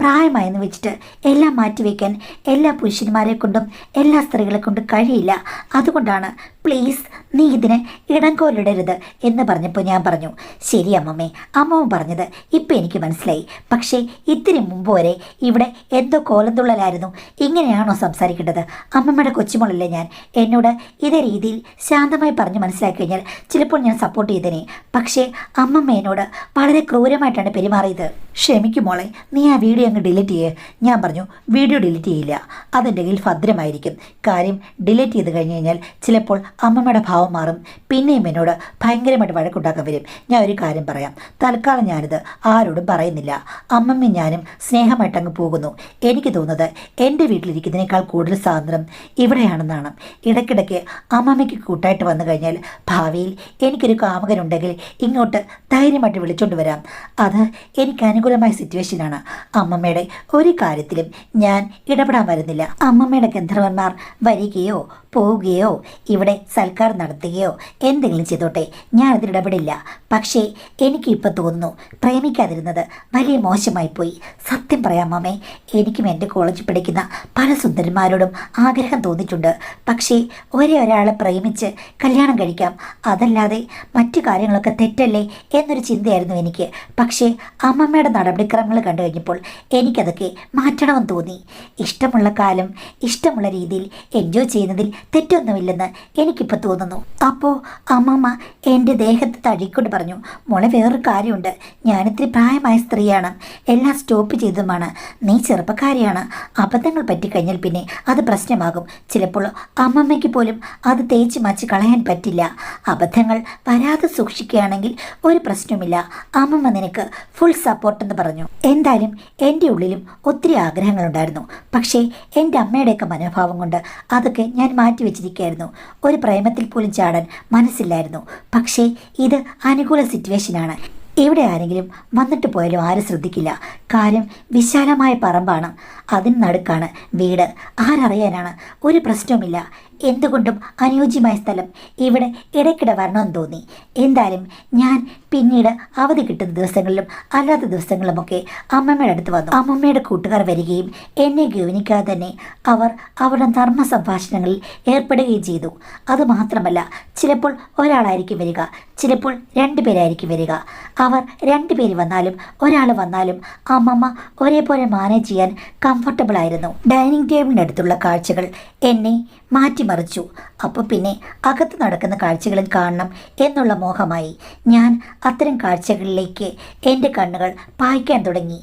പ്രായമായെന്ന് വെച്ചിട്ട് എല്ലാം മാറ്റിവെക്കാൻ എല്ലാ പുരുഷന്മാരെ കൊണ്ടും എല്ലാ സ്ത്രീകളെ കൊണ്ടും കഴിയില്ല. അതുകൊണ്ടാണ് പ്ലീസ് നീ ഇതിന് ഇടങ്കോലിടരുത് എന്ന് പറഞ്ഞപ്പോൾ ഞാൻ പറഞ്ഞു, ശരി അമ്മമ്മേ, അമ്മമ്മ പറഞ്ഞത് ഇപ്പം എനിക്ക് മനസ്സിലായി. പക്ഷേ ഇത്തിരി മുമ്പ് വരെ ഇവിടെ എന്തോ കോലന്തുള്ളലായിരുന്നു. ഇങ്ങനെയാണോ സംസാരിക്കേണ്ടത്? അമ്മമ്മയുടെ കൊച്ചുമോളല്ലേ ഞാൻ. എന്നോട് ഇതേ രീതിയിൽ ശാന്തമായി പറഞ്ഞ് മനസ്സിലാക്കി കഴിഞ്ഞാൽ ചിലപ്പോൾ ഞാൻ സപ്പോർട്ട് ചെയ്തേനെ. പക്ഷേ അമ്മമ്മ എന്നോട് വളരെ ക്രൂരമായിട്ടാണ് പെരുമാറിയത്. ക്ഷമിക്കും മോളെ, നീ ആ വീഡിയോ അങ്ങ് ഡിലീറ്റ് ചെയ്യേ. ഞാൻ പറഞ്ഞു, വീഡിയോ ഡിലീറ്റ് ചെയ്യില്ല. അതെൻ്റെ കയ്യിൽ ഭദ്രമായിരിക്കും. കാര്യം ഡിലീറ്റ് ചെയ്ത് കഴിഞ്ഞ് കഴിഞ്ഞാൽ ചിലപ്പോൾ അമ്മമ്മയുടെ ഭാവം മാറും. പിന്നെയും എന്നോട് ഭയങ്കരമായിട്ട് വഴക്കുണ്ടാക്കാൻ വരും. ഞാൻ ഒരു കാര്യം പറയാം, തൽക്കാലം ഞാനിത് ആരോടും പറയുന്നില്ല. അമ്മമ്മയും ഞാനും സ്നേഹമായിട്ടങ്ങ് പോകുന്നു. എനിക്ക് തോന്നുന്നത് എൻ്റെ വീട്ടിലിരിക്കുന്നതിനേക്കാൾ കൂടുതൽ സ്വാതന്ത്ര്യം ഇവിടെയാണെന്നാണ്. ഇടയ്ക്കിടയ്ക്ക് അമ്മമ്മയ്ക്ക് കൂട്ടായിട്ട് വന്നു കഴിഞ്ഞാൽ ഭാവിയിൽ എനിക്കൊരു കാമുകനുണ്ടെങ്കിൽ ഇങ്ങോട്ട് ധൈര്യമായിട്ട് വിളിച്ചോണ്ട് വരാം. അത് എനിക്ക് അനുകൂലമായ സിറ്റുവേഷനാണ്. അമ്മമ്മയുടെ ഒരു കാര്യത്തിലും ഞാൻ ഇടപെടാൻ വരുന്നില്ല. അമ്മമ്മയുടെ ഗന്ധർവന്മാർ വരികയോ പോവുകയോ ഇവിടെ സൽക്കാരം നടത്തുകയോ എന്തെങ്കിലും ചെയ്തോട്ടെ, ഞാനതിൽ ഇടപെടില്ല. പക്ഷേ എനിക്കിപ്പോൾ തോന്നുന്നു പ്രേമിക്കാതിരുന്നത് വലിയ മോശമായിപ്പോയി. സത്യം പറയാം അമ്മേ, എനിക്കും എൻ്റെ കോളേജിൽ പഠിക്കുന്ന പല സുന്ദരന്മാരോടും ആഗ്രഹം തോന്നിയിട്ടുണ്ട്. പക്ഷേ ഒരാളെ പ്രേമിച്ച് കല്യാണം കഴിക്കാം, അതല്ലാതെ മറ്റു കാര്യങ്ങളൊക്കെ തെറ്റല്ലേ എന്നൊരു ചിന്തയായിരുന്നു എനിക്ക്. പക്ഷേ അമ്മമ്മയുടെ നടപടിക്രമങ്ങൾ കണ്ടു കഴിഞ്ഞപ്പോൾ എനിക്കതൊക്കെ മാറ്റണമെന്ന് തോന്നി. ഇഷ്ടമുള്ള കാലം ഇഷ്ടമുള്ള രീതിയിൽ എൻജോയ് ചെയ്യുന്നതിൽ തെറ്റൊന്നുമില്ലെന്ന് എനിക്കിപ്പോൾ തോന്നുന്നു. അപ്പോൾ അമ്മമ്മ എൻ്റെ ദേഹത്ത് തഴുകിക്കൊണ്ട് പറഞ്ഞു, മോളെ വേറൊരു കാര്യമുണ്ട്. ഞാനിത്തിരി പ്രായമായ സ്ത്രീയാണ്, എല്ലാം സ്റ്റോപ്പ് ചെയ്തതുമാണ്. നീ ചെറുപ്പക്കാരിയാണ്. അബദ്ധങ്ങൾ പറ്റിക്കഴിഞ്ഞാൽ പിന്നെ അത് പ്രശ്നമാകും. ചിലപ്പോൾ അമ്മമ്മയ്ക്ക് പോലും അത് തേച്ച് മാച്ച് കളയാൻ പറ്റില്ല. അബദ്ധങ്ങൾ വരാതെ സൂക്ഷിക്കുകയാണെങ്കിൽ ഒരു പ്രശ്നവുമില്ല. അമ്മമ്മ നിനക്ക് ഫുൾ സപ്പോർട്ടെന്ന് പറഞ്ഞു. എന്തായാലും എൻ്റെ ഉള്ളിലും ഒത്തിരി ആഗ്രഹങ്ങളുണ്ടായിരുന്നു. പക്ഷേ എൻ്റെ അമ്മയുടെയൊക്കെ മനോഭാവം കൊണ്ട് അതൊക്കെ ഞാൻ മാറ്റിവെച്ചിരിക്കുകയായിരുന്നു. ഒരു പ്രേമത്തിൽ പോലും ചാടാൻ മനസ്സില്ലായിരുന്നു. പക്ഷേ ഇത് അനുകൂല സിറ്റുവേഷനാണ്. ഇവിടെ ആരെങ്കിലും വന്നിട്ട് പോയാലും ആരും ശ്രദ്ധിക്കില്ല. കാര്യം വിശാലമായ പറമ്പാണ്, അതിന് നടുക്കാണ് വീട്. ആരറിയാനാണ്? ഒരു പ്രശ്നവുമില്ല. എന്തുകൊണ്ടും അനുയോജ്യമായ സ്ഥലം. ഇവിടെ ഇടയ്ക്കിടെ വരണമെന്ന് തോന്നി. എന്തായാലും ഞാൻ പിന്നീട് അവധി കിട്ടുന്ന ദിവസങ്ങളിലും അല്ലാത്ത ദിവസങ്ങളിലുമൊക്കെ അമ്മമ്മയുടെ അടുത്ത് വന്നു. അമ്മമ്മയുടെ കൂട്ടുകാർ വരികയും എന്നെ ഗൗനിക്കാതെ തന്നെ അവർ അവരുടെ ധർമ്മ സംഭാഷണങ്ങളിൽ ഏർപ്പെടുകയും ചെയ്തു. അതുമാത്രമല്ല, ചിലപ്പോൾ ഒരാളായിരിക്കും വരിക, ചിലപ്പോൾ 2 പേരായിരിക്കും വരിക. അവർ 2 പേര് വന്നാലും ഒരാൾ വന്നാലും അമ്മമ്മ ഒരേപോലെ മാനേജ് ചെയ്യാൻ കംഫർട്ടബിൾ ആയിരുന്നു. ഡൈനിങ് ടേബിളിനടുത്തുള്ള കാഴ്ചകൾ എന്നെ മാറ്റിമറിച്ചു. അപ്പോൾ പിന്നെ അകത്ത് നടക്കുന്ന കാഴ്ചകളും കാണണം എന്നുള്ള മോഹമായി. ഞാൻ അത്തരം കാഴ്ചകളിലേക്ക് എൻ്റെ കണ്ണുകൾ പായിക്കാൻ തുടങ്ങി.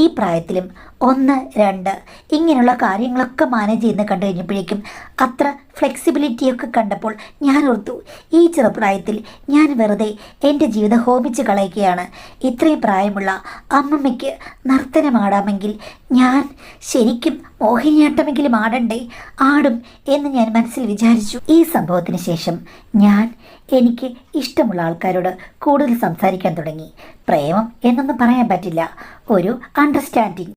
ഈ പ്രായത്തിലും 1, 2 ഇങ്ങനെയുള്ള കാര്യങ്ങളൊക്കെ മാനേജ് ചെയ്യുന്ന കണ്ടു കഴിഞ്ഞപ്പോഴേക്കും അത്ര ഫ്ലെക്സിബിലിറ്റിയൊക്കെ കണ്ടപ്പോൾ ഞാൻ ഓർത്തു, ഈ ചെറുപ്രായത്തിൽ ഞാൻ വെറുതെ എൻ്റെ ജീവിതം ഹോമിച്ച് കളയുകയാണ്. ഇത്രയും പ്രായമുള്ള അമ്മമ്മയ്ക്ക് നർത്തനമാടാമെങ്കിൽ ഞാൻ ശരിക്കും മോഹിനിയാട്ടമെങ്കിലും ആടണ്ടേ? ആടും എന്ന് ഞാൻ മനസ്സിൽ വിചാരിച്ചു. ഈ സംഭവത്തിന് ശേഷം ഞാൻ എനിക്ക് ഇഷ്ടമുള്ള ആൾക്കാരോട് കൂടുതൽ സംസാരിക്കാൻ തുടങ്ങി. പ്രേമം എന്നൊന്നും പറയാൻ പറ്റില്ല, ഒരു അണ്ടർസ്റ്റാൻഡിങ്.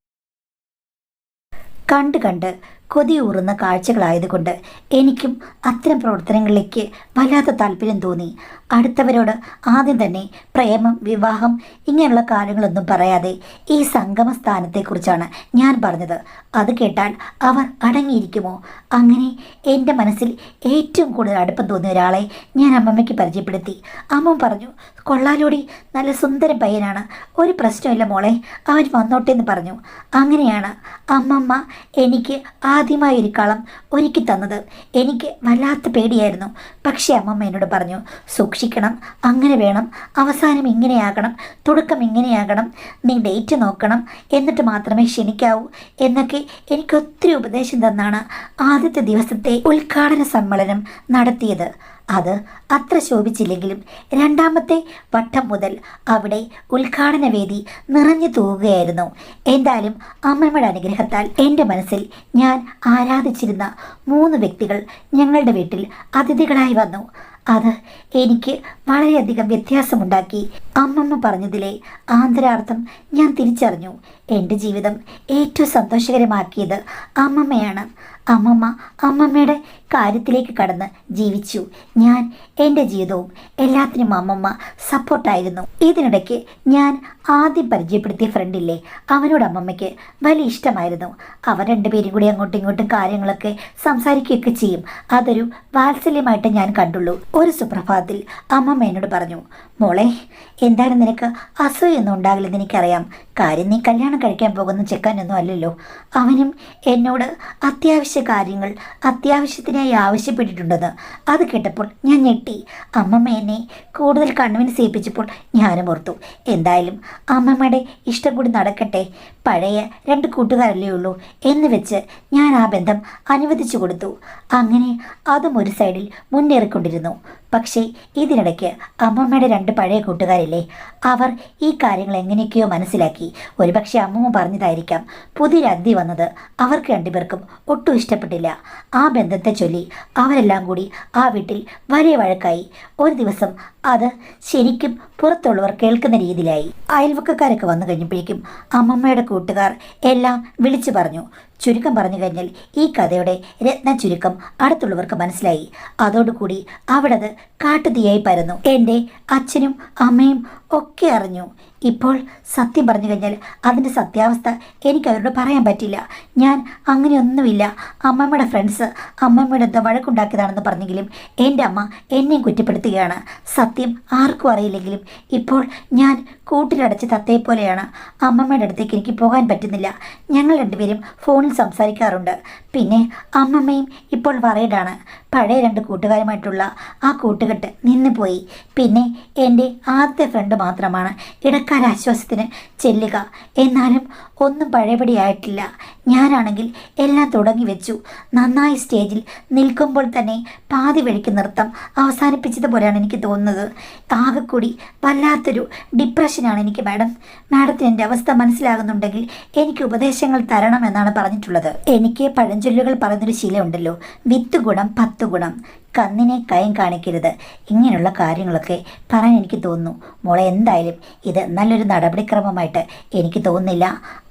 കണ്ട് കൊതിയൂറുന്ന കാഴ്ചകളായതുകൊണ്ട് എനിക്കും അത്തരം പ്രവർത്തനങ്ങളിലേക്ക് വല്ലാത്ത താല്പര്യം തോന്നി. അടുത്തവരോട് ആദ്യം തന്നെ പ്രേമം, വിവാഹം ഇങ്ങനെയുള്ള കാര്യങ്ങളൊന്നും പറയാതെ ഈ സംഗമ സ്ഥാനത്തെക്കുറിച്ചാണ് ഞാൻ പറഞ്ഞത്. അത് കേട്ടാൽ അവർ അടങ്ങിയിരിക്കുമോ? അങ്ങനെ എൻ്റെ മനസ്സിൽ ഏറ്റവും കൂടുതൽ അടുപ്പം തോന്നിയ ഒരാളെ ഞാൻ അമ്മമ്മയ്ക്ക് പരിചയപ്പെടുത്തി. അമ്മ പറഞ്ഞു, കൊള്ളാലോടി, നല്ല സുന്ദര പയ്യനാണ്, ഒരു പ്രശ്നമില്ല മോളെ, അവൻ വന്നോട്ടെ എന്ന് പറഞ്ഞു. അങ്ങനെയാണ് അമ്മമ്മ എനിക്ക് ആദ്യമായി ഒരു കളം ഒരുക്കി തന്നത്. എനിക്ക് വല്ലാത്ത പേടിയായിരുന്നു. പക്ഷേ അമ്മമ്മ എന്നോട് പറഞ്ഞു, സൂക്ഷിക്കണം, അങ്ങനെ വേണം, അവസാനം ഇങ്ങനെയാകണം, തുടക്കം ഇങ്ങനെയാകണം, നീ ഡേറ്റ് നോക്കണം, എന്നിട്ട് മാത്രമേ ക്ഷണിക്കാവൂ എന്നൊക്കെ എനിക്ക് ഒത്തിരി ഉപദേശം തന്നാണ് ആദ്യത്തെ ദിവസത്തെ ഉദ്ഘാടന സമ്മേളനം നടത്തിയത്. അത് അത്ര ശോഭിച്ചില്ലെങ്കിലും രണ്ടാമത്തെ വട്ടം മുതൽ അവിടെ ഉദ്ഘാടന വേദി നിറഞ്ഞു തൂവുകയായിരുന്നു. എന്തായാലും അമ്മമ്മയുടെ അനുഗ്രഹത്താൽ എൻ്റെ മനസ്സിൽ ഞാൻ ആരാധിച്ചിരുന്ന 3 വ്യക്തികൾ ഞങ്ങളുടെ വീട്ടിൽ അതിഥികളായി വന്നു. അത് എനിക്ക് വളരെയധികം വ്യത്യാസമുണ്ടാക്കി. അമ്മമ്മ പറഞ്ഞതിലെ ആന്തരാർത്ഥം ഞാൻ തിരിച്ചറിഞ്ഞു. എൻ്റെ ജീവിതം ഏറ്റവും സന്തോഷകരമാക്കിയത് അമ്മമ്മയാണ്. അമ്മമ്മയുടെ കാര്യത്തിലേക്ക് കടന്ന് ജീവിച്ചു. ഞാൻ എൻ്റെ ജീവിതവും എല്ലാത്തിനും അമ്മമ്മ സപ്പോർട്ടായിരുന്നു. ഇതിനിടയ്ക്ക് ഞാൻ ആദ്യം പരിചയപ്പെടുത്തിയ ഫ്രണ്ടില്ലേ, അവനോട് അമ്മമ്മയ്ക്ക് വലിയ ഇഷ്ടമായിരുന്നു. അവർ രണ്ടുപേരും കൂടി അങ്ങോട്ടും ഇങ്ങോട്ടും കാര്യങ്ങളൊക്കെ സംസാരിക്കുകയൊക്കെ ചെയ്യും. അതൊരു വാത്സല്യമായിട്ട് ഞാൻ കണ്ടുള്ളൂ. ഒരു സുപ്രഭാതത്തിൽ അമ്മമ്മ എന്നോട് പറഞ്ഞു, മോളെ, എന്താണ് നിനക്ക് അസൂയൊന്നും ഉണ്ടാകില്ലെന്ന് എനിക്കറിയാം. കാര്യം നീ കല്യാണം കഴിക്കാൻ പോകുന്ന ചെക്കാനൊന്നും അല്ലല്ലോ. അവനും എന്നോട് അത്യാവശ്യ കാര്യങ്ങൾ അത്യാവശ്യത്തിനായി ആവശ്യപ്പെട്ടിട്ടുണ്ടെന്ന്. അത് കേട്ടപ്പോൾ ഞാൻ ഞെട്ടി. അമ്മമ്മ എന്നെ കൂടുതൽ കൺവിൻസ് ചെയ്യിപ്പിച്ചപ്പോൾ ഞാനും ഓർത്തു, എന്തായാലും അമ്മമ്മയുടെ ഇഷ്ടം കൂടി നടക്കട്ടെ, പഴയ 2 കൂട്ടുകാരല്ലേ ഉള്ളൂ എന്ന് വെച്ച് ഞാൻ ആ ബന്ധം അനുവദിച്ചു കൊടുത്തു. അങ്ങനെ അതും ഒരു സൈഡിൽ മുന്നേറിക്കൊണ്ടിരുന്നു. പക്ഷേ ഇതിനിടയ്ക്ക് അമ്മമ്മയുടെ 2 പഴയ കൂട്ടുകാരില്ലേ, അവർ ഈ കാര്യങ്ങൾ എങ്ങനെയൊക്കെയോ മനസ്സിലാക്കി. ഒരുപക്ഷെ അമ്മമ്മ പറഞ്ഞതായിരിക്കാം. പുതിയൊരു അതിഥി വന്നത് അവർക്ക് 2 പേർക്കും ഒട്ടും ഇഷ്ടപ്പെട്ടില്ല. ആ ബന്ധത്തെ ചൊല്ലി അവരെല്ലാം കൂടി ആ വീട്ടിൽ വലിയ വഴക്കായി. ഒരു ദിവസം അത് ശരിക്കും പുറത്തുള്ളവർ കേൾക്കുന്ന രീതിയിലായി. അയൽവക്കക്കാരൊക്കെ വന്നു കഴിഞ്ഞപ്പോഴേക്കും അമ്മമ്മയുടെ കൂട്ടുകാർ എല്ലാം വിളിച്ചു പറഞ്ഞു. ചുരുക്കം പറഞ്ഞു കഴിഞ്ഞാൽ ഈ കഥയുടെ രത്ന ചുരുക്കം അടുത്തുള്ളവർക്ക് മനസ്സിലായി. അതോടുകൂടി അവിടെ അത് കാട്ടുതീയായി പരന്നു. എൻ്റെ അച്ഛനും അമ്മയും ഒക്കെ അറിഞ്ഞു. ഇപ്പോൾ സത്യം പറഞ്ഞു കഴിഞ്ഞാൽ അതിൻ്റെ സത്യാവസ്ഥ എനിക്ക് അവരോട് പറയാൻ പറ്റില്ല. ഞാൻ അങ്ങനെയൊന്നുമില്ല. അമ്മമ്മയുടെ ഫ്രണ്ട്സ് അമ്മമ്മയുടെ എന്താ വഴക്കുണ്ടാക്കിയതാണെന്ന് പറഞ്ഞെങ്കിലും എൻ്റെ അമ്മ എന്നെയും കുറ്റപ്പെടുത്തുകയാണ്. സത്യം ആർക്കും അറിയില്ലെങ്കിലും ഇപ്പോൾ ഞാൻ കൂട്ടിലടച്ച് തത്തയെപ്പോലെയാണ്. അമ്മമ്മയുടെ അടുത്തേക്ക് എനിക്ക് പോകാൻ പറ്റുന്നില്ല. ഞങ്ങൾ രണ്ടുപേരും ഫോണിൽ സംസാരിക്കാറുണ്ട്. പിന്നെ അമ്മമ്മയും ഇപ്പോൾ വറീഡാണ്. പഴയ 2 കൂട്ടുകാരുമായിട്ടുള്ള ആ കൂട്ടുകെട്ട് നിന്നുപോയി. പിന്നെ എൻ്റെ ആദ്യത്തെ ഫ്രണ്ട് മാത്രമാണ് ഇടക്കാല ആശ്വാസത്തിന് ചെല്ലുക. എന്നാലും ഒന്നും പഴയപടിയായിട്ടില്ല. ഞാനാണെങ്കിൽ എല്ലാം തുടങ്ങി വെച്ചു. നന്നായി സ്റ്റേജിൽ നിൽക്കുമ്പോൾ തന്നെ പാതി വഴിക്ക് നൃത്തം അവസാനിപ്പിച്ചതുപോലെയാണ് എനിക്ക് തോന്നുന്നത്. ആകെക്കൂടി വല്ലാത്തൊരു ഡിപ്രഷനാണ് എനിക്ക്. മാഡത്തിന് എൻ്റെ അവസ്ഥ മനസ്സിലാകുന്നുണ്ടെങ്കിൽ എനിക്ക് ഉപദേശങ്ങൾ തരണമെന്നാണ് പറഞ്ഞിട്ടുള്ളത്. എനിക്ക് പഴഞ്ചൊല്ലുകൾ പറയുന്നൊരു ശീലമുണ്ടല്ലോ, വിത്ത് ഗുണം 10 ഗുണം, കന്നിനെ കയം കാണിക്കരുത്. ഇങ്ങനെയുള്ള കാര്യങ്ങളൊക്കെ പറയാൻ എനിക്ക് തോന്നുന്നു. മോളെ, എന്തായാലും ഇത് നല്ലൊരു നടപടിക്രമമായിട്ട് എനിക്ക് തോന്നുന്നില്ല.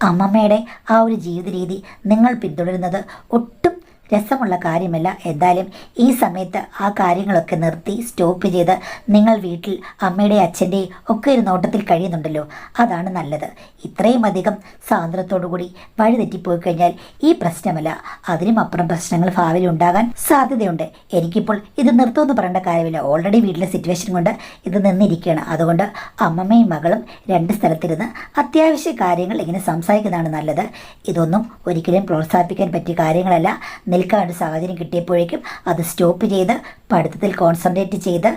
അമ്മമ്മയുടെ ആ ഒരു ജീവിത രീതി നിങ്ങൾ പിന്തുടരുന്നത് ഒട്ടും രസമുള്ള കാര്യമല്ല. എന്തായാലും ഈ സമയത്ത് ആ കാര്യങ്ങളൊക്കെ നിർത്തി സ്റ്റോപ്പ് ചെയ്ത് നിങ്ങൾ വീട്ടിൽ അമ്മയുടെയും അച്ഛൻ്റെയും ഒക്കെ ഒരു നോട്ടത്തിൽ കഴിയുന്നുണ്ടല്ലോ, അതാണ് നല്ലത്. ഇത്രയും അധികം സ്വാതന്ത്ര്യത്തോടു കൂടി വഴിതെറ്റിപ്പോയി കഴിഞ്ഞാൽ ഈ പ്രശ്നമല്ല, അതിനും അപ്പുറം പ്രശ്നങ്ങൾ ഭാവിയിൽ ഉണ്ടാകാൻ സാധ്യതയുണ്ട്. എനിക്കിപ്പോൾ ഇത് നിർത്തുമെന്ന് പറയേണ്ട കാര്യമില്ല. ഓൾറെഡി വീട്ടിലെ സിറ്റുവേഷൻ കൊണ്ട് ഇത് നിന്നിരിക്കുകയാണ്. അതുകൊണ്ട് അമ്മമ്മയും മകളും രണ്ട് സ്ഥലത്തിരുന്ന് അത്യാവശ്യ കാര്യങ്ങൾ ഇങ്ങനെ സംസാരിക്കുന്നതാണ് നല്ലത്. ഇതൊന്നും ഒരിക്കലും പ്രോത്സാഹിപ്പിക്കാൻ പറ്റിയ കാര്യങ്ങളല്ല. നിൽക്കാൻ ഒരു സാഹചര്യം കിട്ടിയപ്പോഴേക്കും അത് സ്റ്റോപ്പ് ചെയ്ത് പഠിത്തത്തിൽ കോൺസെൻട്രേറ്റ് ചെയ്ത്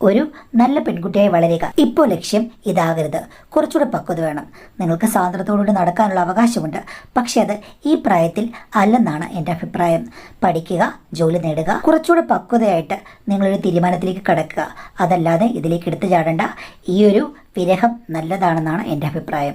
ഒരു നല്ല പെൺകുട്ടിയായി വളരുക. ഇപ്പോൾ ലക്ഷ്യം ഇതാകരുത്. കുറച്ചുകൂടെ പക്വത വേണം. നിങ്ങൾക്ക് സ്വാതന്ത്ര്യത്തോടുകൂടി നടക്കാനുള്ള അവകാശമുണ്ട്. പക്ഷെ അത് ഈ പ്രായത്തിൽ അല്ലെന്നാണ് എൻ്റെ അഭിപ്രായം. പഠിക്കുക, ജോലി നേടുക, കുറച്ചുകൂടെ പക്വതയായിട്ട് നിങ്ങളൊരു തീരുമാനത്തിലേക്ക് കടക്കുക. അതല്ലാതെ ഇതിലേക്ക് എടുത്തു ചാടേണ്ട. ഈ ഒരു വിരഹം നല്ലതാണെന്നാണ് എൻ്റെ അഭിപ്രായം.